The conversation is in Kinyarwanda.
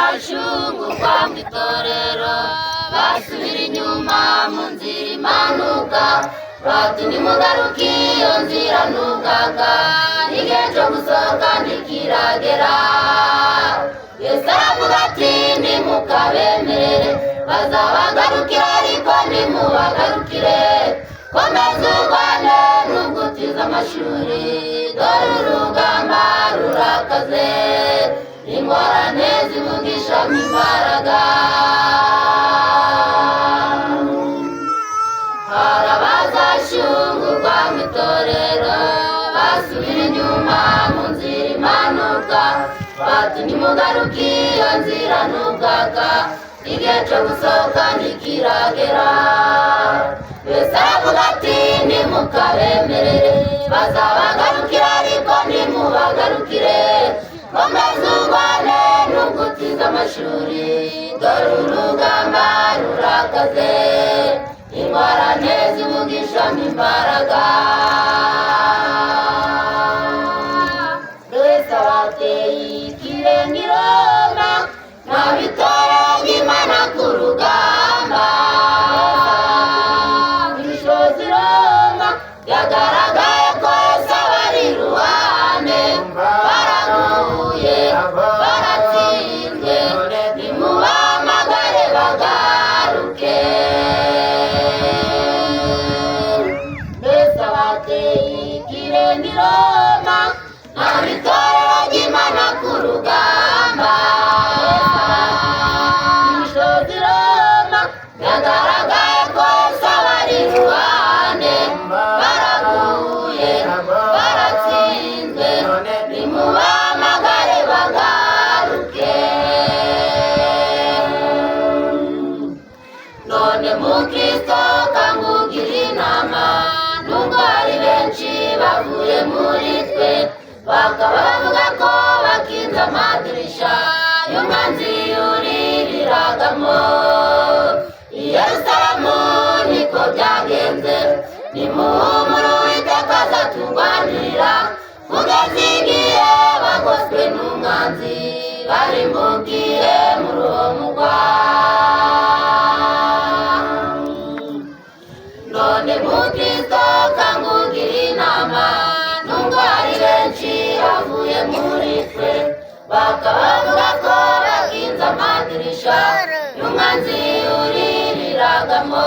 bazashungurwa mu itorero basubira inyuma mu nzira imanuka bati nimugaruke iyo nzira ntugaga igihe cyo gusohoka ntikiragera. Yesu aravuga ati nimukabemerere bazabagarukira ariko nimubagarukire komeza urwane nubwo utize amashuri dore urugamba rurakaze ingorane zivugishamo imbaraga. Hari abazashungurwa mu itorero basubira inyuma mu nzira imanuka bati nimugaruke iyo nzira ntugaga igihe cyo gusohoka ntikiragera. Yesu aravuga ati nimukabemerere bazabagarukira ariko nimubagarukire komeza urwane nubwo utize amashuri dore urugamba rurakaze ingorane zivugishamo imbaraga. Yesu abateye ikirenge i Roma ntabitora ry'Imana ku rugamba ibishozi Roma yagaragaye ko Yesu abari iruhande baraguye baratsinzwe nimubahamagare bagaruke. Yesu abateye ikirenge i Roma ntabitora ry'Imana ku rugamba ibishozi Roma yagaragaye ko Yesu abari iruhande baraguye baratsinzwe nimubahamagare bagaruke. None mukristo kangugira inama nubwo hari benshi bavuye muri twe bakaba bavuga ko bakinze amadirisha y'umwanzi yuririragamo i Yerusalemu niko byagenze nimuhumure Uwiteka azaturwanirira kugeza igihe bagoswe n'umwanzi barimbukiye muri uwo mugwa. None mukristo kangugira inama nubwo hari benshi bavuye muri twe bakaba bavuga ko bakinze amadirisha y'umwanzi yuririragamo